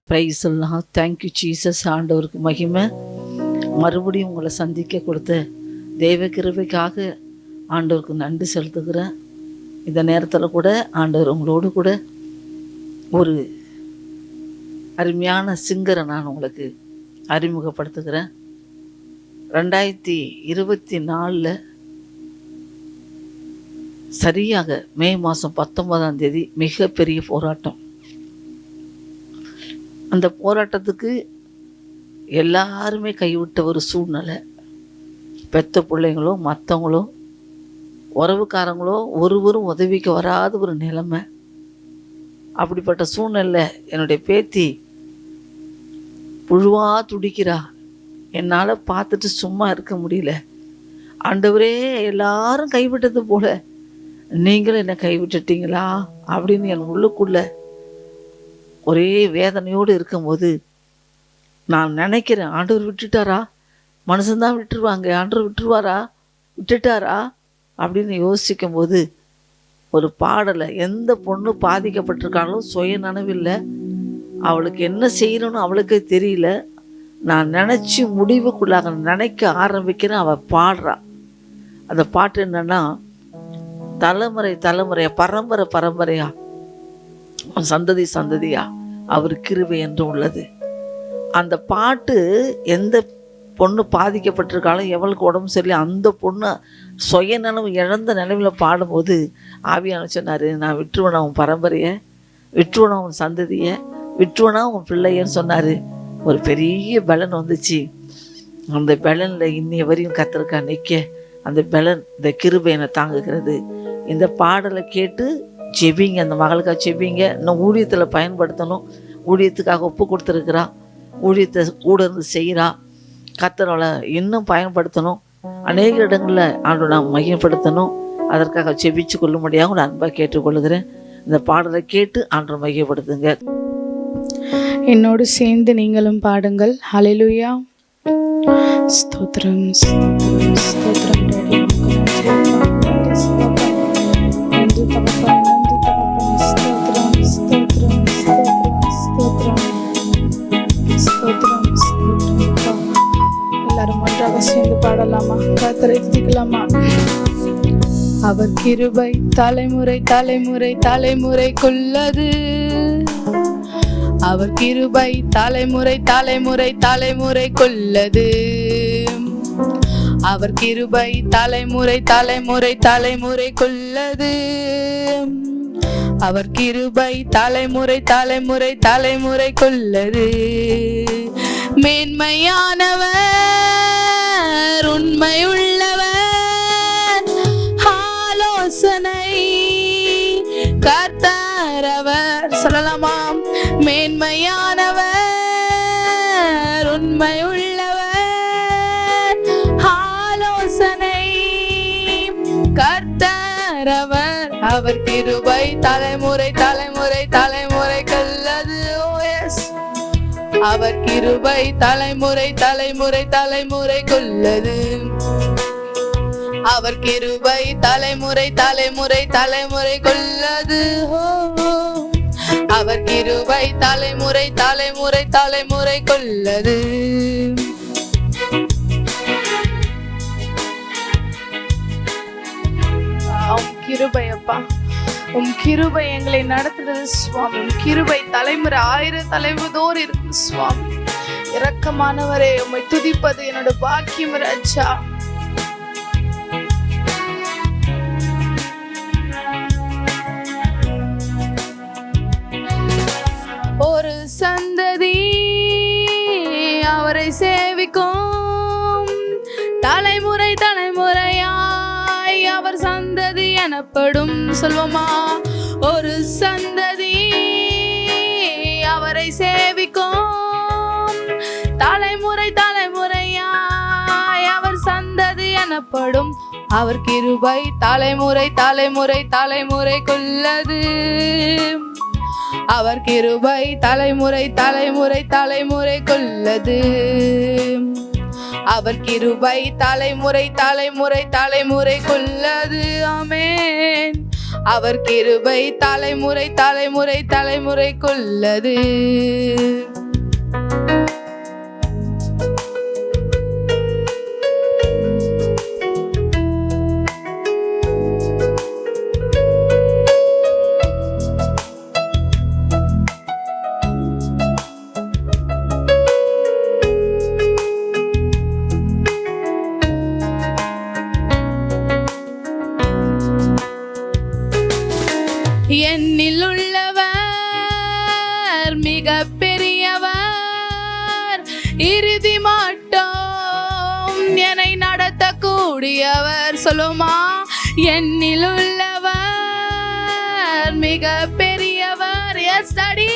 Price எல்லாம். Thank you Jesus. ஆண்டவருக்கு மகிமை. மறுபடியும் உங்களை சந்திக்க கொடுத்த தெய்வ கிருபைக்காக ஆண்டவருக்கு நன்றி செலுத்துகிறேன். இந்த நேரத்தில் கூட ஆண்டவர் உங்களோடு கூட ஒரு அருமையான சிங்கரை நான் உங்களுக்கு அறிமுகப்படுத்துகிறேன். 2024 சரியாக மே மாதம் 19ஆம் தேதி மிகப்பெரிய போராட்டம். அந்த போராட்டத்துக்கு எல்லாருமே கைவிட்ட ஒரு சூழ்நிலை. பெத்த பிள்ளைங்களோ மற்றவங்களோ உறவுக்காரங்களோ ஒருவரும் உதவிக்கு வராத ஒரு நிலைமை. அப்படிப்பட்ட சூழ்நிலை என்னுடைய பேத்தி புழுவாக துடிக்கிறா. என்னால் பார்த்துட்டு சும்மா இருக்க முடியல. ஆண்டவரே, எல்லாரும் கைவிட்டது போல நீங்களும் என்னை கைவிட்டுட்டீங்களா அப்படின்னு என் உள்ளுக்குள்ள ஒரே வேதனையோடு இருக்கும்போது நான் நினைக்கிறேன், ஆண்டவர் விட்டுட்டாரா? மனுஷன்தான் விட்டுருவாங்க, ஆண்டவர் விட்டுருவாரா, விட்டுட்டாரா அப்படின்னு யோசிக்கும் போது ஒரு பாடலை, எந்த பொண்ணு பாதிக்கப்பட்டிருக்காலும் சுய நனவில்லை, அவளுக்கு என்ன செய்யணும்னு அவளுக்கே தெரியல, நான் நினச்சி முடிவுக்குள்ளாக நினைக்க ஆரம்பிக்கிறேன், அவள் பாடுறா. அந்த பாட்டு என்னன்னா, தலைமுறை தலைமுறையா பரம்பரை பரம்பரையா சந்ததி சந்ததியா அவர் கிருபை என்று உள்ளது. அந்த பாட்டு எந்த பொண்ணு பாதிக்கப்பட்டிருக்காலும் எவளுக்கு உடம்பு சரியில்லை அந்த பொண்ணு சுயநலம் இழந்த நிலைமையில் பாடும்போது ஆவியான சொன்னார், நான் விட்டுருவேனா உன் பரம்பரையை, விட்டுருவேனா உன் சந்ததியை, விட்டுருவேனா உன் பிள்ளையன்னு சொன்னார். ஒரு பெரிய பலன் வந்துச்சு. அந்த பலனில் இன்னைய வரையும் கத்திருக்கா நிற்க. அந்த பலன், இந்த கிருபை என்னை தாங்குகிறது. இந்த பாடலை கேட்டு ஜெபிங்க, அந்த மகளுக்காக ஜெபிங்க. இன்னும் ஊழியத்தில் பயன்படுத்தணும். ஊழியத்துக்காக ஒப்பு கொடுத்துருக்குறா, ஊழியத்தை கூட இருந்து செய்கிறா. கர்த்தரை இன்னும் பயன்படுத்தணும். அநேக இடங்களில் ஆண்டவரை நான் மையப்படுத்தணும். அதற்காக ஜெபிச்சு கொள்ளும்படியாக ஒரு அன்பாக கேட்டுக்கொள்கிறேன். இந்த பாடலை கேட்டு ஆண்டவரை மையப்படுத்துங்க. என்னோடு சேர்ந்து நீங்களும் பாடுங்கள். ஹல்லேலூயா. ஸ்தோத்திரம் ஸ்தோத்திரம் ஸ்தோத்திரம். நன்றி தகப்பனே, நன்றி தகப்பனே. ஸ்தோத்திரம் ஸ்தோத்திரம் ஸ்தோத்திரம் ஸ்தோத்திரம் ஸ்தோத்திரம் ஸ்தோத்திரம். எல்லாரும் ஒன்றாக சேர்ந்து பாடலாமா? கர்த்தரை துதிக்கலாமா? அவர் கிருபை தலைமுறை தலைமுறை தலைமுறைக்குள்ளது. அவர் கிருபை தலைமுறை தலைமுறை தலைமுறைக்குள்ளது. அவர் கிருபை தலைமுறை தலைமுறை தலைமுறைக்குள்ளது. அவர் கிருபை தலைமுறை தலைமுறை தலைமுறைக்குள்ளது. மேன்மையானவர், உண்மையுள்ளவர், ஆலோசனை கர்த்தரவர். சொல்லலாமா? மேன்மையானவர், உண்மையுள்ளவர், ஆலோசனை கர்த்தரவர். அவர் கிருபை தலைமுறை தலைமுறை தலைமுறைக்குள்ளது. அவர் கிருபை தலைமுறை தலைமுறை தலைமுறைக்குள்ளது. அவர் கிருபை தலைமுறை தலைமுறை தலைமுறைக்குள்ளது. அவர் கிருபை தலைமுறை தலைமுறை தலைமுறைக்குள்ளது. கிருபை அப்பா, உம் கிருபை எங்களை நடத்துறது சுவாமி. உம் கிருபை தலைமுறை 1000 தலைமுறைதோறு இருக்கும் சுவாமி. இரக்கமானவரே, உம்மை துதிப்பது என்னோட பாக்கியம் ராஜா. ஒரு சந்ததி அவரை சேவிக்கும், தலைமுறை தலைமுறையாய் அவர் சந்ததி எனப்படும். சொல்வோமா? ஒரு சந்ததி அவரை சேவிக்கும், தலைமுறை தலைமுறையாய் அவர் சந்ததி எனப்படும். அவர் கிருபை தலைமுறை தலைமுறை தலைமுறைக்குள்ளது. அவர் கிருபை தலைமுறை தலைமுறை தலைமுறைக்குள்ளது. அவர் கிருபை தலைமுறை தலைமுறை தலைமுறைக்குள்ளது. ஆமென். அவர் கிருபை தலைமுறை தலைமுறை தலைமுறைக்குள்ளது. கூடியவர். சொல்லுமா, என்னில் உள்ளவர் மிக பெரியவர். எஸ் டாடி,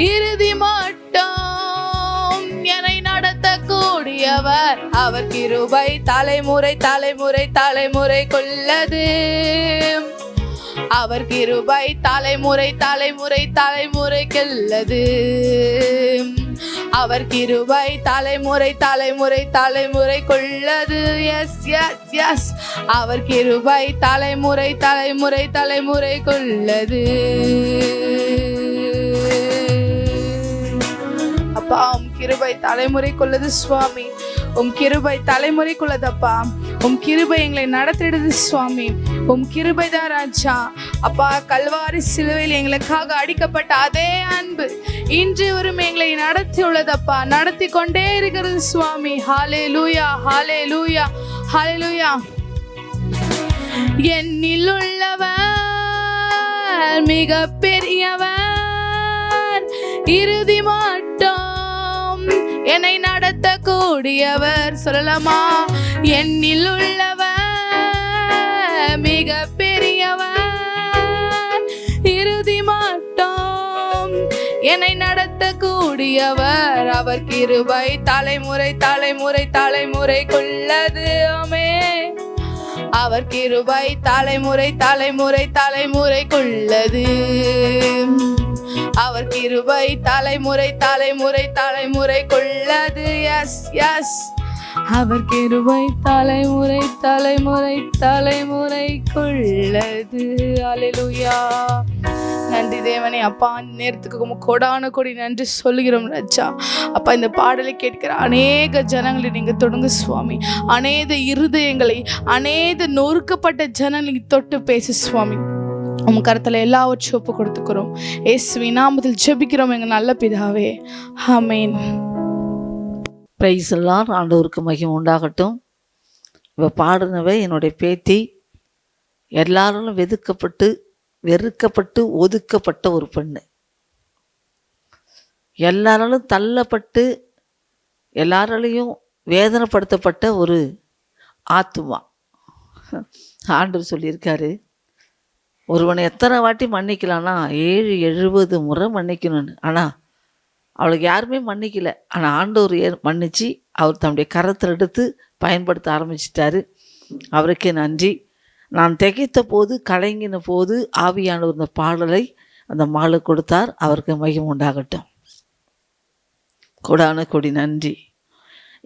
இறுதி மட்டும் என்னை நடத்த கூடியவர். அவர் கிருபை தலைமுறை தலைமுறை தலைமுறைக்குள்ளது. அவர் கிருபை தலைமுறை தலைமுறை தலைமுறைக்குள்ளது. அவர் கிருபை தலைமுறை தலைமுறை தலைமுறைக்குள்ளது. எஸ் எஸ் எஸ், அவர் கிருபை தலைமுறை தலைமுறை தலைமுறைக்குள்ளது. அப்பா, உம் கிருபை தலைமுறைக்குள்ளது சுவாமி. உம் கிருபை தலைமுறைக்குள்ளதப்பா. உம் கிருபை எங்களை நடத்திடுது சுவாமி. உம் கிருபை தான் ராஜா. அப்பா, கல்வாரி சிலுவையில் எங்களுக்காக அடிக்கப்பட்ட அதே அன்பு இன்று வரும் எங்களை நடத்தி உள்ளதப்பா, நடத்தி கொண்டே இருக்கிறது சுவாமி. ஹல்லேலூயா, ஹல்லேலூயா, ஹல்லேலூயா. என்னில் உள்ளவர் மிக பெரியவர், இறுதி மட்டும் என்னை நடத்த கூடியவர். சொல்லலாமா, என்னில் உள்ளவர் மிக பெரியவர், இறுதி மட்டும் என்னை நடத்த கூடியவர். அவர் கிருபை தலைமுறை தலைமுறை தலைமுறைக்குள்ளது. ஆமென். அவர் கிருபை தலைமுறை தலைமுறை தலைமுறைக்குள்ளது. அவர் கிருபை தலைமுறை தலைமுறை தலைமுறைக்குள்ளது. எஸ் எஸ், அவர் கிருபை தலைமுறை தலைமுறை தலைமுறைக்குள்ளது. அல்லேலூயா. நன்றி தேவனே. அப்பா, நேரத்துக்கு கோடான கோடி நன்றி சொல்லுகிறோம் ராஜா. அப்பா, இந்த பாடலை கேட்கிற அநேக ஜனங்களை நீங்க தொடுங்க சுவாமி. அநேக இருதயங்களை, அநேக நொறுக்கப்பட்ட ஜனங்களை தொட்டு பேசு சுவாமி. உம் கருத்துல எல்லாவற்றையும் ஒப்பு கொடுத்துக்கிறோம். இயேசுவின் நாமத்தில் ஜெபிக்கிறோம் எங்க நல்ல பிதாவே. ஆமென். பிரைஸ் எல்லாம் ஆண்டவருக்கு மகிமை உண்டாகட்டும். இப்போ பாடினவை என்னுடைய பேத்தி. எல்லாரும் வெறுக்கப்பட்டு ஒதுக்கப்பட்ட ஒரு பெண்ணு. எல்லாராலும் தள்ளப்பட்டு எல்லாராலையும் வேதனைப்படுத்தப்பட்ட ஒரு ஆத்துமா. ஆண்டவர் சொல்லியிருக்காரு, ஒருவனை எத்தனை வாட்டி மன்னிக்கலான்னா 70 முறை மன்னிக்கணும்னு. ஆனால் அவளுக்கு யாருமே மன்னிக்கல. ஆனால் ஆண்டவர் மன்னிச்சு அவர் தம்முடைய கரத்தில் எடுத்து பயன்படுத்த ஆரம்பிச்சிட்டாரு. அவருக்கே நன்றி. நான் திகைத்த போது, கலங்கின போது ஆவியானவர் இந்த பாடலை அந்த மகளுக்கு கொடுத்தார். அவருக்கு மகிமை உண்டாகட்டும். கொடான கொடி நன்றி.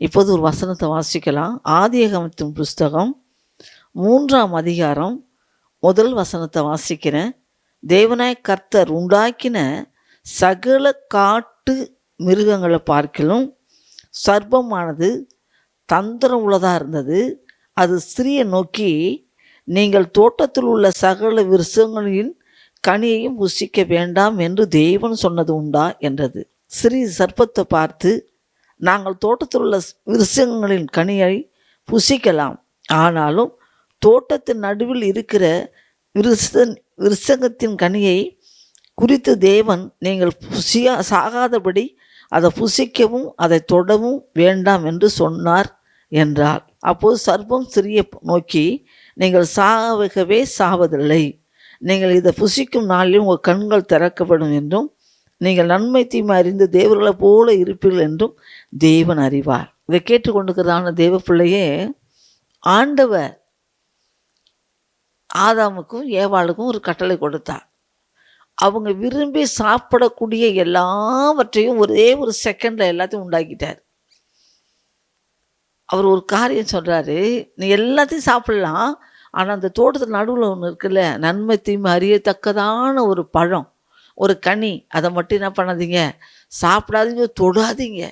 இப்போது ஒரு வசனத்தை வாசிக்கலாம். ஆதியாகமத்தின் புஸ்தகம் 3ஆம் அதிகாரம் 1 வசனத்தை வாசிக்கிறேன். தேவனாய கர்த்தர் உண்டாக்கின சகல காட்டு மிருகங்களை பார்க்கிலும் சர்ப்பமானது தந்திரம் உள்ளதாக இருந்தது. அது ஸ்திரியை நோக்கி, நீங்கள் தோட்டத்தில் உள்ள சகல விருட்சங்களின் கனியையும் புசிக்க வேண்டாம் என்று தேவன் சொன்னது உண்டா என்றது. ஸ்திரீ சர்ப்பத்தை பார்த்து, நாங்கள் தோட்டத்தில் உள்ள விருட்சங்களின் கனியை புசிக்கலாம், ஆனாலும் தோட்டத்தின் நடுவில் இருக்கிற விருட்சங்கத்தின் கனியை குறித்து தேவன் நீங்கள் சாகாதபடி அதை புசிக்கவும் அதை தொடவும் வேண்டாம் என்று சொன்னார் என்றார். அப்போது சர்ப்பம் ஸ்திரியை நோக்கி, நீங்கள் சாகவே சாவதில்லை, நீங்கள் இதை புசிக்கும் நாளில் உங்கள் கண்கள் திறக்கப்படும் என்றும் நீங்கள் நன்மை தீமை அறிந்து தேவர்களை போல இருப்பீர்கள் என்றும் தேவன் அறிவார். இதை கேட்டுக்கொண்டிருக்கிறதான தேவ பிள்ளையே, ஆண்டவர் ஆதாமுக்கும் ஏவாளுக்கும் ஒரு கட்டளை கொடுத்தார். அவங்க விரும்பி சாப்பிடக்கூடிய எல்லாவற்றையும் ஒரே ஒரு செகண்டில் எல்லாத்தையும் உண்டாக்கிட்டார். அவர் ஒரு காரியம் சொல்கிறாரு, நீ எல்லாத்தையும் சாப்பிடலாம், ஆனால் அந்த தோட்டத்தில் நடுவில் ஒன்று இருக்குல்ல, நன்மை தீமை அறியத்தக்கதான ஒரு பழம், ஒரு கனி, அதை மட்டும் என்ன பண்ணாதீங்க, சாப்பிடாதீங்க, தொடாதீங்க,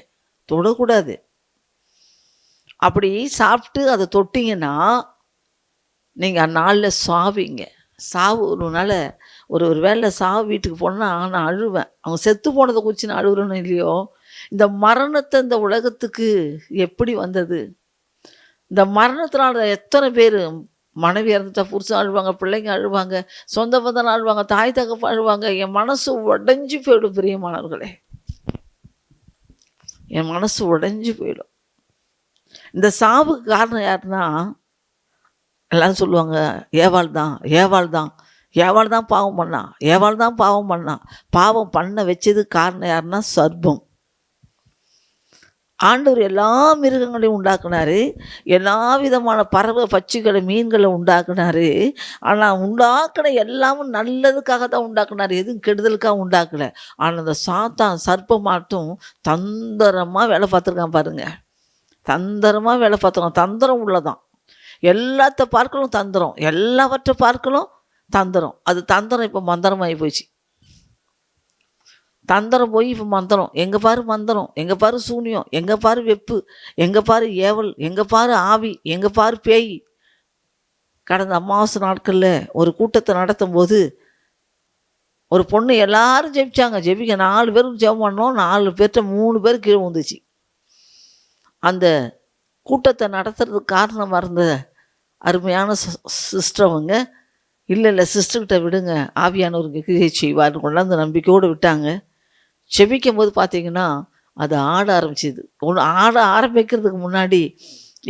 தொடக்கூடாது. அப்படி சாப்பிட்டு அதை தொட்டிங்கன்னா நீங்கள் அந்நாளில் சாவீங்க. சாவு ஒரு நாள் ஒரு வேளை சாவு வீட்டுக்கு போனால் நான் அழுவேன். அவங்க செத்து போனதை குறித்து நான் அழுகுறேன்னு இல்லையோ, இந்த மரணத்தை இந்த உலகத்துக்கு எப்படி வந்தது? இந்த மரணத்தினால எத்தனை பேர் மனைவி இறந்துட்டா புருஷன் அழுவாங்க, பிள்ளைங்க அழுவாங்க, சொந்த பந்தம் அழுவாங்க, தாய் தகப்ப அழுவாங்க. என் மனசு உடைஞ்சு போயிடும் பிரியமானவர்களே, என் மனசு உடைஞ்சு போயிடும். இந்த சாவுக்கு காரணம் யாருன்னா எல்லாரும் சொல்லுவாங்க, ஏவாள் தான், ஏவாள் தான், ஏவாள் தான் பாவம் பண்ணா, ஏவாள் தான் பாவம் பண்ணா. பாவம் பண்ண வச்சது காரணம் யாருன்னா சர்ப்பம். ஆண்டவர் எல்லா மிருகங்களையும் உண்டாக்குனாரு, எல்லா விதமான பறவை பட்சிகளை மீன்களை உண்டாக்குனாரு. ஆனால் உண்டாக்குன எல்லாமும் நல்லதுக்காக தான் உண்டாக்குனாரு, எதுவும் கெடுதலுக்காக உண்டாக்கலை. ஆனால் அந்த சாத்தான் சர்ப்பம் மட்டும் தந்திரமாக வேலை பார்த்துருக்கான் பாருங்க. தந்திரமாக வேலை பார்த்துருக்கான். தந்திரம் உள்ளதான். எல்லாத்த பார்க்கலும் தந்திரம், எல்லாவற்றை பார்க்கலும் தந்திரம். அது தந்திரம் இப்போ மந்திரமாகி போச்சு. தந்திரம் போய் இப்போ மந்திரம். எங்கே பாரு மந்திரம், எங்கே பாரு சூனியம், எங்கே பாரு வெப்பு, எங்கே பாரு ஏவல், எங்கே பாரு ஆவி, எங்கே பாரு பேய். கடந்த அமாவாசை நாட்களில் ஒரு கூட்டத்தை நடத்தும் போது ஒரு பொண்ணு எல்லாரும் ஜெபிச்சாங்க. ஜெபிக்க 4 பேருக்கு ஜெபம் பண்ணோம். 4 பேர்கிட்ட 3 பேர் கீழே வந்துச்சு. அந்த கூட்டத்தை நடத்துறதுக்கு காரணமாக இருந்த அருமையான சிஸ்டருங்க, இல்லை சிஸ்டர்கிட்ட விடுங்க, ஆவியானவருக்கு கிரியை செய்வார்னு கொண்டாந்து நம்பிக்கையோடு விட்டாங்க. செபிக்கும் போது பார்த்தீங்கன்னா அது ஆட ஆரம்பிச்சிது. ஆட ஆரம்பிக்கிறதுக்கு முன்னாடி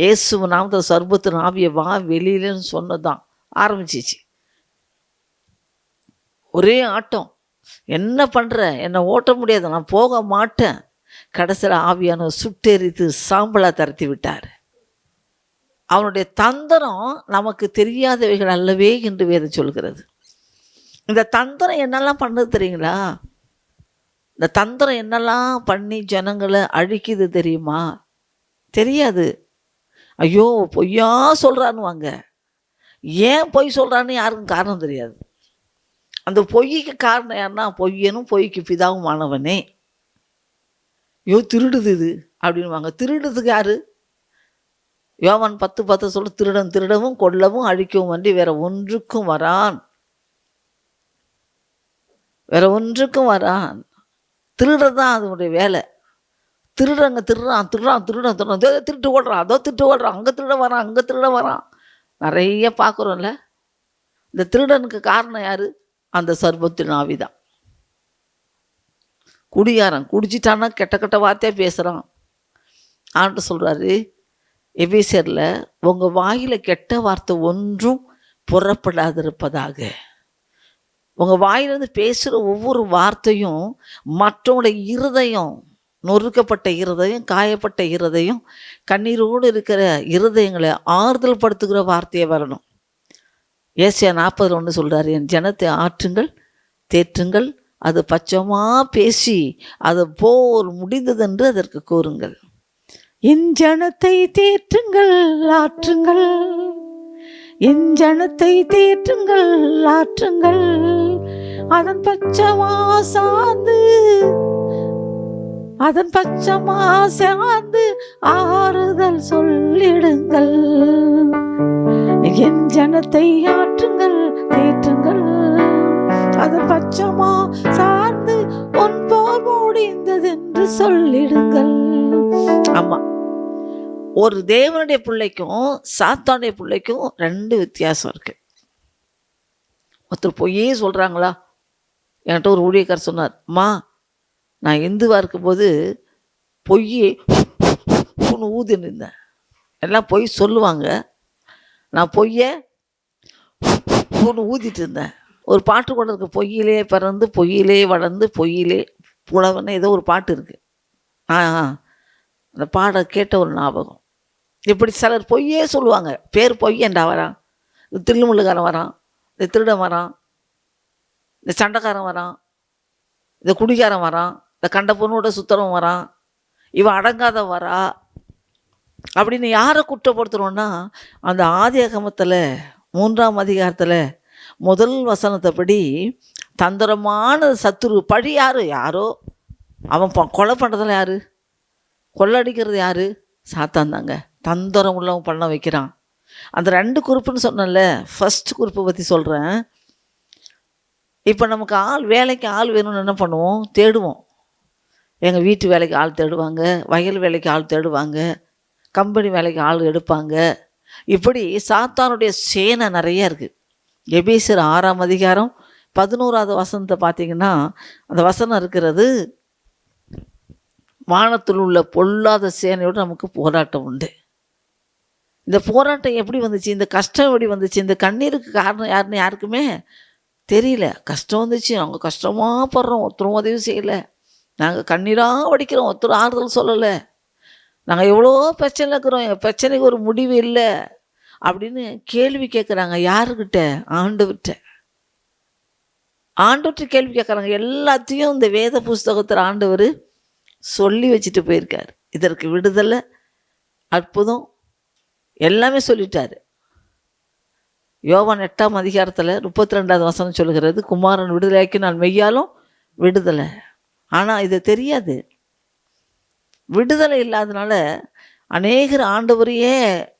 இயேசு நாமத்தில் சர்பத்தின் ஆவியை வா வெளியிலன்னு சொன்னதான் ஆரம்பிச்சிச்சு. ஒரே ஆட்டம். என்ன பண்ணுற, என்னை ஓட்ட முடியாது, நான் போக மாட்டேன். கடைசியில் ஆவியானவர் சுட்டெரித்து சாம்பலாக தரத்தி விட்டார். அவனுடைய தந்திரம் நமக்கு தெரியாதவைகள் அல்லவே என்று வேதம் சொல்கிறது. இந்த தந்திரம் என்னெல்லாம் பண்ணுது தெரியுங்களா? இந்த தந்திரம் என்னெல்லாம் பண்ணி ஜனங்களை அழிக்குது தெரியுமா? தெரியாது. ஐயோ பொய்யா சொல்கிறான்னுவாங்க. ஏன் பொய் சொல்கிறான்னு யாருக்கும் காரணம் தெரியாது. அந்த பொய்க்கு காரணம் யாருன்னா பொய்யனும் பொய்க்கு பிதாவும் ஆனவனே. ஐயோ திருடுது இது அப்படின்வாங்க. திருடுறதுக்கு யாரு? யோவான் 10:10 சொல்ல, திருடன் திருடவும் கொல்லவும் அழிக்கவும் அன்றி வேற ஒன்றுக்கும் வரான், வேற ஒன்றுக்கும் வரான். திருடுறது தான் அதனுடைய வேலை. திருடுறங்க திருடுறான் திருடுறான் திருடுறான் திருடுறான், திருட்டு ஓடுறான், அதோ திருட்டு ஓடுறான், அங்கே திருட வரான், அங்கே திருட வரான். நிறைய பார்க்குறோம்ல. இந்த திருடனுக்கு காரணம் யாரு? அந்த சர்பத்தின் ஆவிதான். குடியாரன் குடிச்சிட்டான்னா கெட்ட கெட்ட வார்த்தையாக பேசுகிறான். ஆண்டு சொல்கிறாரு எபேசியரில், உங்கள் வாயில் கெட்ட வார்த்தை ஒன்றும் புறப்படாதிருப்பதாக. உங்கள் வாயிலிருந்து பேசுகிற ஒவ்வொரு வார்த்தையும் மற்றவங்களுடைய இருதயம், நொறுக்கப்பட்ட இருதயம், காயப்பட்ட இருதயம், கண்ணீரோடு இருக்கிற இருதயங்களை ஆறுதல் படுத்துகிற வார்த்தையை வரணும். ஏசாயா 40:1 சொல்கிறாரு, என் ஜனத்தை ஆற்றுங்கள் தேற்றுங்கள், அது பச்சமாக பேசி அது போர் முடிந்ததென்று அதற்கு கூறுங்கள். என் ஜனத்தை தேற்றுங்கள் ஆற்றுங்கள், என் ஜனத்தை தேற்றுங்கள் ஆற்றுங்கள், அதன் பச்சமா சார்ந்து அதன் பச்சமா சார்ந்து ஆறுதல் சொல்லிடுங்கள். என் ஜனத்தை ஆற்றுங்கள் தேற்றுங்கள், அதன் பச்சமா சார்ந்து உன் போர் முடிந்தது என்று சொல்லிடுங்கள். ஆமா, ஒரு தேவனுடைய பிள்ளைக்கும் சாத்தானுடைய பிள்ளைக்கும் 2 வித்தியாசம் இருக்கு. ஒருத்தர் பொய்யே சொல்கிறாங்களா? என்கிட்ட ஒரு ஊழியக்காரர் சொன்னார், அம்மா நான் இந்துவாக இருக்கும்போது பொய்யே ஊதின்னு இருந்தேன். எல்லாம் பொய் சொல்லுவாங்க, நான் பொய்யை ஊதிட்டு இருந்தேன். ஒரு பாட்டு கூட இருக்கு, பொய்யிலே பிறந்து பொய்யிலே வளர்ந்து பொய்யிலே புலவன்னு ஏதோ ஒரு பாட்டு இருக்குது. அந்த பாட கேட்ட ஒரு ஞாபகம். இப்படி சிலர் பொய்யே சொல்லுவாங்க. பேர் பொய்யண்டா வரான், இந்த தில்லுமுள்ளுக்காரன் வரான், இந்த திருடன் வரான், இந்த சண்டைக்காரன் வரான், இந்த குடிகாரன் வரான், இந்த கண்ட பொண்ணோட சுத்தரம் வரான், இவன் அடங்காத வரா அப்படின்னு யாரை குற்றப்படுத்துகிறோன்னா, அந்த ஆதியாகமத்தில் 3ஆம் அதிகாரத்தில் 1 வசனத்தைப்படி தந்திரமான சத்துரு பழி யாரு? யாரோ அவன் கொலை பண்ணுறதுல யாரு? கொள்ளடிக்கிறது யாரு? சாத்தான் தாங்க. தந்திரம் உள்ளவன் பண்ண வைக்கிறான். அந்த 2 குரூப்புன்னு சொன்னல, ஃபர்ஸ்ட் குரூப்பை பற்றி சொல்கிறேன். இப்போ நமக்கு வேலைக்கு ஆள் வேணும்னு என்ன பண்ணுவோம்? தேடுவோம். எங்கள் வீட்டு வேலைக்கு ஆள் தேடுவாங்க, வயல் வேலைக்கு ஆள் தேடுவாங்க, கம்பெனி வேலைக்கு ஆள் எடுப்பாங்க. இப்படி சாத்தானுடைய சேனை நிறைய இருக்குது. எபேசியர் 6ஆம் அதிகாரம் 11வது வசனத்தை பார்த்தீங்கன்னா அந்த வசனம் இருக்கிறது, வானத்தில் உள்ள பொல்லாத சேனையோடு நமக்கு போராட்டம் உண்டு. இந்த போராட்டம் எப்படி வந்துச்சு, இந்த கஷ்டம் எப்படி வந்துச்சு, இந்த கண்ணீருக்கு காரணம் யாருன்னு யாருக்குமே தெரியல. கஷ்டம் வந்துச்சு, அவங்க கஷ்டமாக படுறோம், ஒருத்தரும் உதவி செய்யலை. நாங்கள் கண்ணீராக வடிக்கிறோம், ஒருத்தரும் ஆறுதல் சொல்லலை. நாங்கள் எவ்வளோ பிரச்சனை இருக்கிறோம், எங்கள் பிரச்சனைக்கு ஒரு முடிவு இல்லை அப்படின்னு கேள்வி கேட்குறாங்க. யாருக்கிட்ட? ஆண்டவர்கிட்ட. ஆண்டவர்கிட்ட கேள்வி கேட்குறாங்க. எல்லாத்தையும் இந்த வேத புஸ்தகத்தில் ஆண்டவர் சொல்லி வச்சுட்டு போயிருக்கார். இதற்கு விடுதலை, அற்புதம் எல்லாமே சொல்லிட்டாரு. யோவான் 8ஆம் அதிகாரத்தில் 32வது வசனம் சொல்லுகிறது, குமாரன் விடுதலையாக்கி நான் மெய்யாலும் விடுதலை. ஆனால் இது தெரியாது. விடுதலை இல்லாதனால அநேகர் ஆண்டவரையே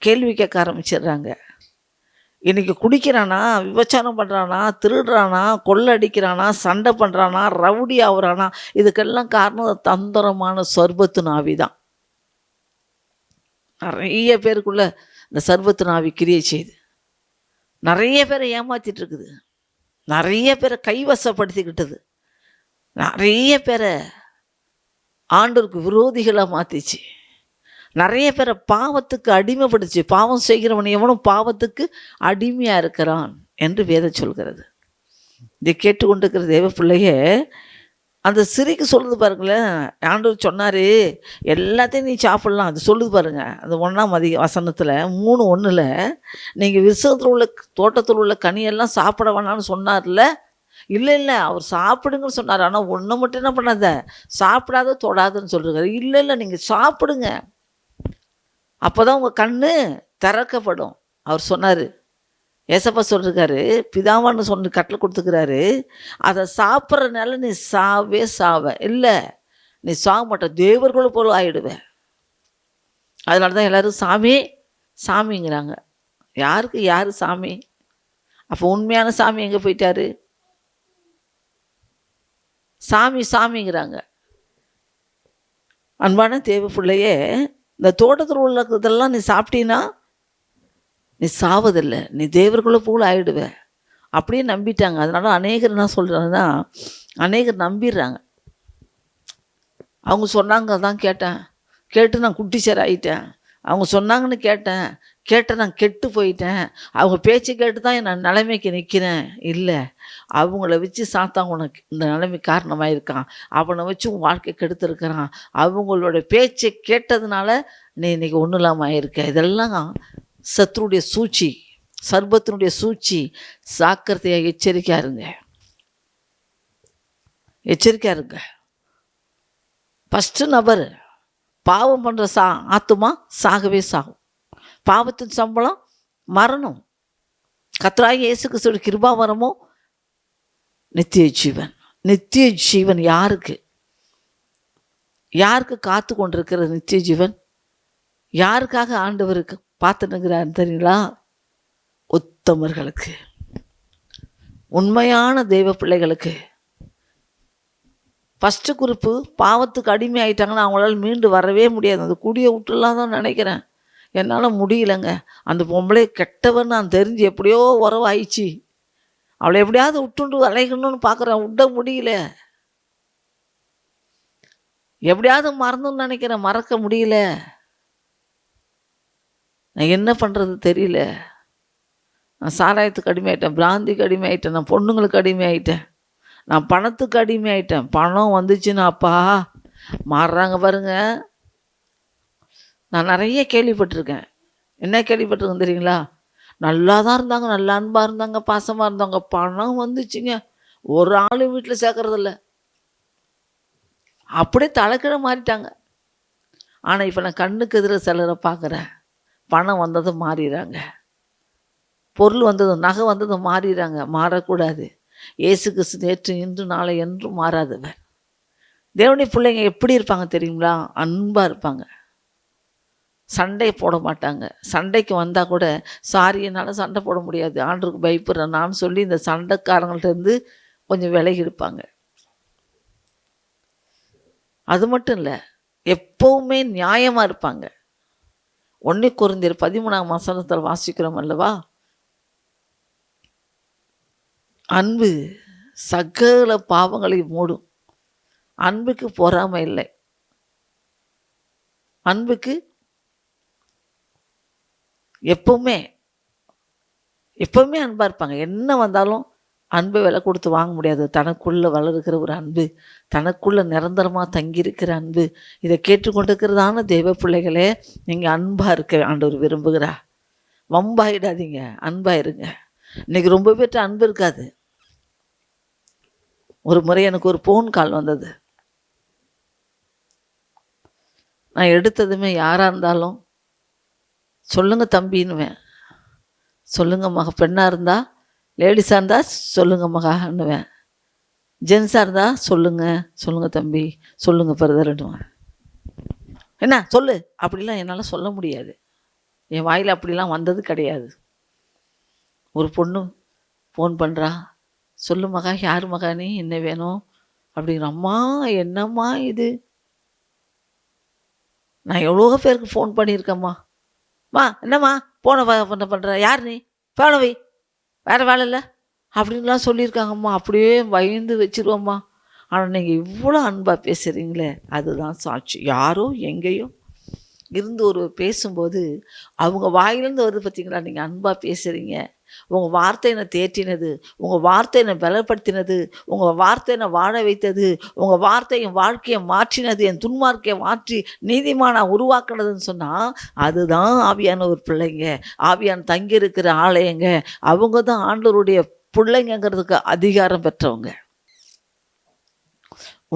கேள்வி கேட்க ஆரம்பிச்சிடுறாங்க. இன்றைக்கி குடிக்கிறானா, விபச்சாரம் பண்ணுறானா, திருடுறானா, கொள்ளடிக்கிறானா, சண்டை பண்ணுறானா, ரவுடி ஆகுறானா, இதுக்கெல்லாம் காரணம் தந்திரமான சர்பத்து நாவி தான். நிறைய பேருக்குள்ள இந்த சர்பத்து நாவி கிரியை செய்து நிறைய பேரை ஏமாற்றிட்டு இருக்குது, நிறைய பேரை கைவசப்படுத்திக்கிட்டது, நிறைய பேரை ஆண்டவருக்கு விரோதிகளாக மாற்றிச்சு, நிறைய பேரை பாவத்துக்கு அடிமைப்படுச்சு. பாவம் செய்கிறவன் எவனும் பாவத்துக்கு அடிமையாக இருக்கிறான் என்று வேதம் சொல்கிறது. இதை கேட்டுக்கொண்டிருக்கிற தேவ பிள்ளையே, அந்த சிறைக்கு சொல்லுது பாருங்களேன். ஆண்டவர் சொன்னார் எல்லாத்தையும் நீ சாப்பிட்லாம், அது சொல்லுது பாருங்கள். அந்த 1ஆம் வசனத்தில் 3:1 நீங்கள் விருசத்தில் உள்ள தோட்டத்தில் உள்ள கனியெல்லாம் சாப்பிட வேணாம்னு சொன்னார்ல. இல்லை அவர் சாப்பிடுங்கன்னு சொன்னார். ஆனால் ஒன்றை மட்டும் என்ன பண்ணாத, சாப்பிடாத தொடாதுன்னு சொல்லிருக்காரு. இல்லை நீங்கள் சாப்பிடுங்க, அப்போ தான் உங்கள் கண்ணு திறக்கப்படும் அவர் சொன்னார். ஏசப்பா சொல்லிருக்காரு, பிதாவான்னு சொல்லி கட்டளை கொடுத்துக்கிறாரு. அதை சாப்பிட்றதுனால நீ சாவ இல்லை, நீ சாக மாட்ட, தேவர்களை போல ஆகிடுவேன். அதனால தான் எல்லோரும் சாமி சாமிங்கிறாங்க. யாருக்கு யார் சாமி? அப்போ உண்மையான சாமி எங்கே போயிட்டாரு? சாமிங்கிறாங்க. அன்பான தேவ பிள்ளையே, இந்த தோட்டத்தில் உள்ள இதெல்லாம் நீ சாப்பிட்டீன்னா நீ சாவதில்லை, நீ தேவர்களை போல ஆகிடுவ அப்படியே நம்பிட்டாங்க. அதனால அநேகர் என்ன சொல்கிறாங்கன்னா, அநேகர் நம்பிடுறாங்க. அவங்க சொன்னாங்க தான் கேட்டு நான் குட்டிச்சேர் ஆகிட்டேன். அவங்க சொன்னாங்கன்னு கேட்டேன் நான் கெட்டு போயிட்டேன். அவங்க பேச்சு கேட்டு தான் நான் நிலைமைக்கு நிற்கிறேன். இல்லை, அவங்கள வச்சு சாத்தான் உனக்கு இந்த நிலைமை காரணமாக இருக்கான், அவனை வச்சு உன் வாழ்க்கை கெடுத்துருக்கிறான். அவங்களோட பேச்சை கேட்டதுனால நீ இன்றைக்கி ஒன்றும் இல்லாமல் ஆயிருக்க. இதெல்லாம் சத்ருடைய சூழ்ச்சி, சர்பத்தினுடைய சூழ்ச்சி. சாக்கிரதையாக எச்சரிக்கையாக இருங்க. ஃபஸ்ட்டு நபர் பாவம் பண்ணுற ஆத்துமா சாகவே சாகும். பாவத்தின் சம்பளம் மரணம். கர்த்தராகிய இயேசு கிறிஸ்துவின் கிருபாவரமோ நித்திய ஜீவன். நித்திய ஜீவன் யாருக்கு காத்து கொண்டிருக்கிறது? நித்திய ஜீவன் யாருக்காக ஆண்டவருக்கு பார்த்துனுங்கிறார் தெரியுங்களா? உத்தமர்களுக்கு, உண்மையான தெய்வ பிள்ளைகளுக்கு. ஃபஸ்ட்டு குறிப்பு, பாவத்துக்கு அடிமை ஆகிட்டாங்கன்னா அவங்களால மீண்டு வரவே முடியாது. அந்த குடியை விட்டுலாம் தான் நினைக்கிறேன். என்னால் முடியலைங்க. அந்த பொம்பளை கெட்டவன் நான் தெரிஞ்சு எப்படியோ உறவாயிடுச்சு. அவளை எப்படியாவது விட்டுண்டு அலைக்கணும்னு பார்க்குறேன், விட முடியல. எப்படியாவது மறந்துன்னு நினைக்கிறேன், மறக்க முடியல. நான் என்ன பண்ணுறது தெரியல. நான் சாராயத்துக்கு அடிமையாயிட்டேன், பிராந்திக்கு அடிமையாயிட்டேன், நான் பொண்ணுங்களுக்கு அடிமையாயிட்டேன், நான் பணத்துக்கு அடிமையாயிட்டேன். பணம் வந்துச்சுன்னாப்பா மாறுறாங்க பாருங்க. நான் நிறைய கேள்விப்பட்டிருக்கேன். என்ன கேள்விப்பட்டிருக்கேன் தெரியுங்களா? நல்லா தான் இருந்தாங்க, நல்லா அன்பாக இருந்தாங்க, பாசமாக இருந்தாங்க. பணம் வந்துச்சுங்க, ஒரு ஆள் வீட்டில் சேர்க்கறதில்ல, அப்படியே தலைக்கிழ மாறிட்டாங்க. ஆனால் இப்போ நான் கண்ணுக்கு எதிர சிலரை பார்க்குறேன். பணம் வந்ததும் மாறிடுறாங்க, பொருள் வந்ததும் நகை வந்ததும் மாறிடுறாங்க. மாறக்கூடாது. இயேசு கிறிஸ்து நேற்று இன்று நாளை என்றும் மாறாதவர். தேவனுடைய பிள்ளைங்க எப்படி இருப்பாங்க தெரியுங்களா? அன்பாக இருப்பாங்க, சண்டை போட மாட்டாங்க. சண்டைக்கு வந்தால் கூட சாரி என்னால் சண்டை போட முடியாது, ஆண்டவருக்கு பயப்படுறேன் நான் சொல்லி இந்த சண்டைக்காரங்கள்ட்டேருந்து கொஞ்சம் விலகி இருப்பாங்க. அது மட்டும் இல்லை, எப்போவுமே நியாயமாக இருப்பாங்க. 1 கொரிந்தியர் 13ஆம் வசனத்தில் வாசிக்கிறோம் அல்லவா? அன்பு சகல பாவங்களை மூடும். அன்புக்கு பொறாமை இல்லை. அன்புக்கு எப்பவுமே எப்பவுமே அன்பாக இருப்பாங்க. என்ன வந்தாலும் அன்பை விலை கொடுத்து வாங்க முடியாது. தனக்குள்ளே வளருகிற ஒரு அன்பு, தனக்குள்ளே நிரந்தரமாக தங்கியிருக்கிற அன்பு. இதை கேட்டுக்கொண்டிருக்கிறதான தெய்வ பிள்ளைகளே, நீங்கள் அன்பாக இருக்க ஆண்டவர் விரும்புகிறா. வம்பாயிடாதீங்க, அன்பாக இருங்க. இன்றைக்கி ரொம்ப பேர்ட்ட அன்பு இருக்காது. ஒரு முறை எனக்கு ஒரு ஃபோன் கால் வந்தது. நான் எடுத்ததுமே யாராக இருந்தாலும் சொல்லுங்கள் தம்பின்னுவேன். சொல்லுங்க மகா. பெண்ணாக இருந்தால், லேடிஸாக இருந்தால் சொல்லுங்க மகான்னுவேன். ஜென்ஸாக இருந்தால் சொல்லுங்க தம்பி, சொல்லுங்க பிரதர்ன்னுவேன். என்ன சொல்லு அப்படிலாம் என்னால் சொல்ல முடியாது. என் வாயில் அப்படிலாம் வந்தது கிடையாது. ஒரு பொண்ணு ஃபோன் பண்ணுறா, சொல்லு மகா, யார் மகா நீ, என்ன வேணும் அப்படிங்கிற. அம்மா என்னம்மா இது, நான் எவ்வளோ பேருக்கு ஃபோன் பண்ணியிருக்கேம்மா. என்னம்மா போன பண்ண பண்ணுற, யார் நீ, போன வை, வேறு வேலை இல்லை அப்படின்லாம் சொல்லியிருக்காங்கம்மா. அப்படியே பயந்து வச்சிருவோம்மா. ஆனால் நீங்கள் இவ்வளோ அன்பாக பேசுகிறீங்களே, அதுதான் சாட்சி. யாரோ எங்கேயோ இருந்து ஒரு பேசும்போது அவங்க வாயிலேருந்து வருது பார்த்தீங்களா, நீங்கள் அன்பாக பேசுகிறீங்க. உங்கள் வார்த்தை என்னை தேற்றினது, உங்கள் வார்த்தை என்னை பலப்படுத்தினது, உங்கள் வார்த்தை என்னை வாழ வைத்தது, உங்கள் வார்த்தை என் வாழ்க்கையை மாற்றினது, என் துன்மார்க்கையை மாற்றி நீதிமானாக உருவாக்குனதுன்னு சொன்னால், அதுதான் ஆவியான ஒரு பிள்ளைங்க, ஆவியான தங்கியிருக்கிற ஆலயங்க. அவங்க தான் ஆண்டவருடைய பிள்ளைங்கிறதுக்கு அதிகாரம் பெற்றவங்க.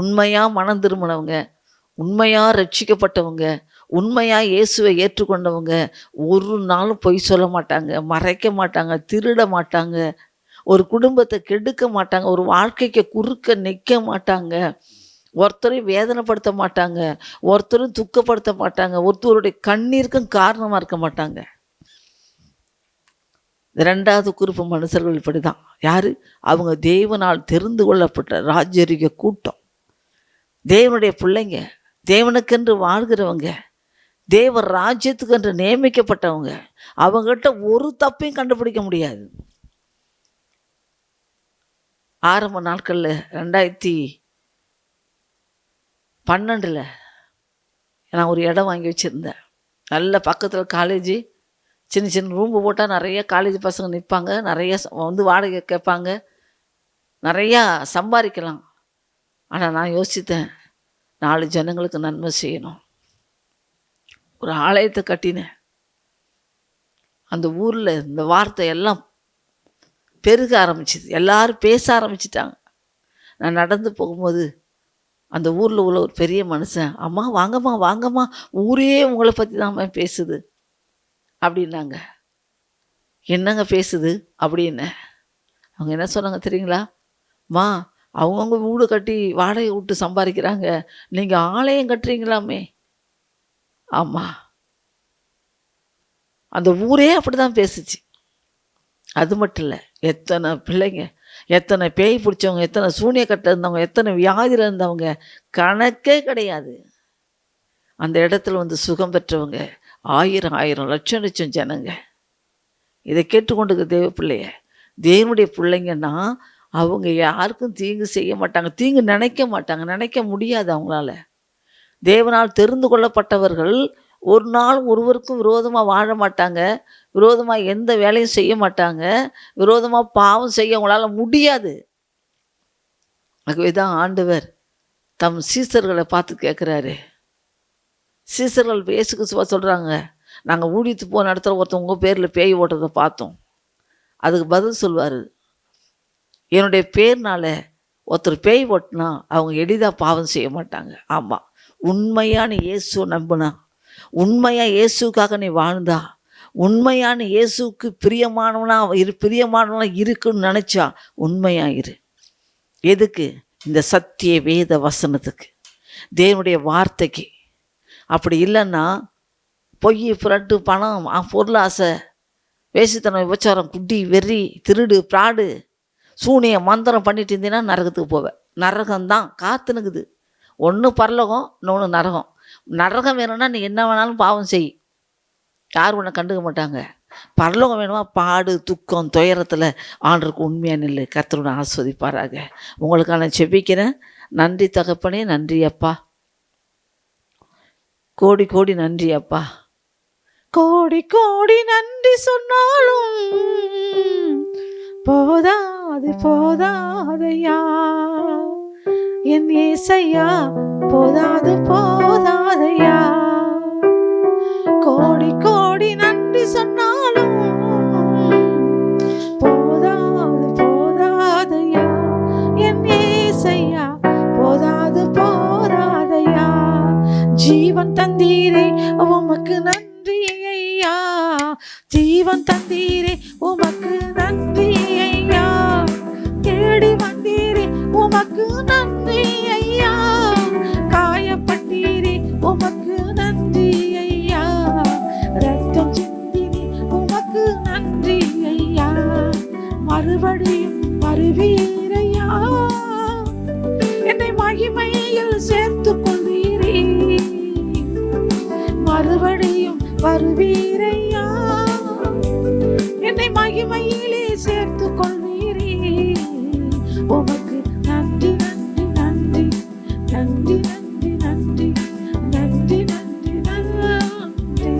உண்மையாக மனம் திரும்பினவங்க, உண்மையாக ரட்சிக்கப்பட்டவங்க, உண்மையாக இயேசுவை ஏற்றுக்கொண்டவங்க ஒரு நாளும் பொய் சொல்ல மாட்டாங்க, மறைக்க மாட்டாங்க, திருட மாட்டாங்க, ஒரு குடும்பத்தை கெடுக்க மாட்டாங்க, ஒரு வாழ்க்கைக்கு குறுக்க நிற்க மாட்டாங்க, ஒருத்தரையும் வேதனைப்படுத்த மாட்டாங்க, ஒருத்தரும் துக்கப்படுத்த மாட்டாங்க, ஒருத்தருடைய கண்ணீருக்கும் காரணமாக இருக்க மாட்டாங்க. இரண்டாவது குறிப்பு மனுஷர்கள் இப்படி தான். யார்? அவங்க தேவனால் தெரிந்து கொள்ளப்பட்ட ராஜரிக கூட்டம், தேவனுடைய பிள்ளைங்க, தேவனுக்கென்று வாழ்கிறவங்க, தேவ ராஜ்யத்துக்கு என்று நியமிக்கப்பட்டவங்க. அவங்ககிட்ட ஒரு தப்பையும் கண்டுபிடிக்க முடியாது. ஆரம்ப நாட்களில் 2012 நான் ஒரு இடம் வாங்கி வச்சுருந்தேன். நல்ல பக்கத்தில் காலேஜு, சின்ன சின்ன ரூம்பு போட்டால் நிறைய காலேஜ் பசங்க நிற்பாங்க, நிறைய வந்து வாடகை கேட்பாங்க, நிறையா சம்பாதிக்கலாம். ஆனால் நான் யோசித்தேன், 4 ஜனங்களுக்கு நன்மை செய்யணும். ஒரு ஆலயத்தை கட்டினேன். அந்த ஊரில் இந்த வார்த்தை எல்லாம் பெருக ஆரம்பிச்சிது, எல்லாரும் பேச ஆரம்பிச்சிட்டாங்க. நான் நடந்து போகும்போது அந்த ஊரில் உள்ள ஒரு பெரிய மனுஷன், அம்மா வாங்கம்மா வாங்கம்மா, ஊரே உங்களை பற்றி தான் பேசுது அப்படின்னாங்க. என்னங்க பேசுது அப்படின்னு. அவங்க என்ன சொன்னாங்க தெரியுங்களா? மா, அவங்கவுங்க வீடு கட்டி வாடகை விட்டு சம்பாதிக்கிறாங்க, நீங்கள் ஆலயம் கட்டுறீங்களாமே. ஆமாம், அந்த ஊரே அப்படி தான் பேசுச்சு. அது மட்டும் இல்லை, எத்தனை பிள்ளைங்க, எத்தனை பேய் பிடிச்சவங்க, எத்தனை சூனிய கட்ட இருந்தவங்க, எத்தனை வியாதியில் இருந்தவங்க, கணக்கே கிடையாது. அந்த இடத்துல வந்து சுகம் பெற்றவங்க 1000 லட்சம் ஜனங்க. இதை கேட்டுக்கொண்டு தேவ பிள்ளைய, தேவனுடைய பிள்ளைங்கன்னா அவங்க யாருக்கும் தீங்கு செய்ய மாட்டாங்க, தீங்கு நினைக்க மாட்டாங்க, நினைக்க முடியாது அவங்களால. தேவனால் தெரிந்து கொள்ளப்பட்டவர்கள் ஒரு நாள் ஒருவருக்கும் விரோதமாக வாழ மாட்டாங்க, விரோதமாக எந்த வேலையும் செய்ய மாட்டாங்க, விரோதமாக பாவம் செய்ய அவங்களால முடியாது. ஆகவே தான் ஆண்டவர் தம் சீசர்களை பார்த்து கேட்குறாரு. சீசர்கள் இயேசுக்கு சொல்கிறாங்க, நாங்கள் ஊழியத்து போன இடத்துல ஒருத்தர் உங்கள் பேரில் பேய் ஓட்டுறதை பார்த்தோம். அதுக்கு பதில் சொல்வார், என்னுடைய பேர்னால் ஒருத்தர் பேய் ஓட்டினா அவங்க எளிதாக பாவம் செய்ய மாட்டாங்க. ஆமாம், உண்மையான இயேசு நம்பினா, உண்மையாக இயேசுக்காக நீ வாழ்ந்தா, உண்மையான இயேசுக்கு பிரியமானவனா இருக்குன்னு நினச்சா உண்மையாக இரு. எதுக்கு? இந்த சத்திய வேத வசனத்துக்கு, தேவனுடைய வார்த்தைக்கு. அப்படி இல்லைன்னா பொய், புரட்டு, பணம், பொருள் ஆசை, வேசித்தனம், விபச்சாரம், குடி, வெறி, திருடு, பிராடு, சூனிய மந்திரம் பண்ணிட்டு இருந்தீங்கன்னா நரகத்துக்கு போவேன். நரகம்தான் காத்துனுக்குது. ஒன்று பரலோகம், இன்னொன்று நரகம். நரகம் வேணும்னா நீ என்ன வேணாலும் பாவம் செய், யாரும் உன்னை கண்டுக்க மாட்டாங்க. பரலோகம் வேணுமா, பாடு, துக்கம், துயரத்தில் ஆண்டருக்கு உண்மையான இல்லை. கர்த்தருடன் ஆஸ்வதிப்பாராக. உங்களுக்கான செபிக்கிறேன். நன்றி தகப்பனே, நன்றி அப்பா, கோடி கோடி நன்றி அப்பா. கோடி கோடி நன்றி சொன்னாலும் போதாது போதாதையா, என் ஏசையா போதாது போதாதையா. கோடி கோடி நன்றி சொன்னாலும் போதாது போதாதையா, என் ஏசையா போதாது போதாதையா. ஜீவன் தந்தீரே உமக்கு நன்றி ஐயா, ஜீவன் தந்தீரே உமக்கு நன்றி ஐயா. தேடி வந்தீரே உமக்கு நன்றி ஐயா, காயப்பட்டீரே உமக்கு நன்றி ஐயா, ரத்தம் சிந்தினே உமக்கு நன்றி ஐயா. மறுபடியும் வருவீரையா, என்னை மகிமையில் சேர்த்துக் கொள்வீரே. மறுபடியும் வருவீரையா, என்னை மகிமையிலே சேர்த்துக் கொள்வீரே. உமக்கு நன்றி நன்றி நன்றி நன்றி நன்றி நன்றி நன்றி நன்றி நன்றி.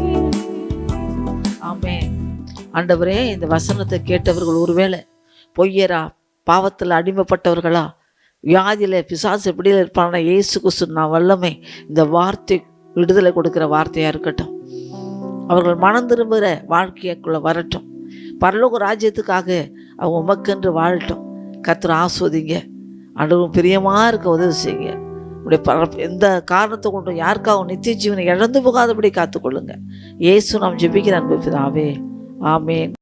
ஆமென். ஆண்டவரே, இந்த வசனத்தை கேட்டவர்கள் ஒருவேளை பொய்யரா, பாவத்தில் அடிமைப்பட்டவர்களா, வியாதியில் பிசாசு எப்படியில் இருப்பான, இயேசு கிறிஸ்து நான் வல்லமை இந்த வார்த்தை விடுதலை கொடுக்கிற வார்த்தையாக இருக்கட்டும். அவர்கள் மனம் திரும்புகிற வாழ்க்கைக்குள்ளே வரட்டும். பரலோக ராஜ்யத்துக்காக அவங்க உமக்கென்று வாழட்டும். கர்த்தர் ஆஸ்வதிங்க. ஆண்டவரும் பிரியமாக இருக்க உதவி செய்யுங்க. உடைய எந்த காரணத்தை கொண்டும் யாருக்காகவும் நித்திய ஜீவனை இழந்து போகாதபடி காத்துக்கொள்ளுங்க. இயேசு நாம் ஜெபிக்கிற அன்பு பிதாவே, ஆமேன்.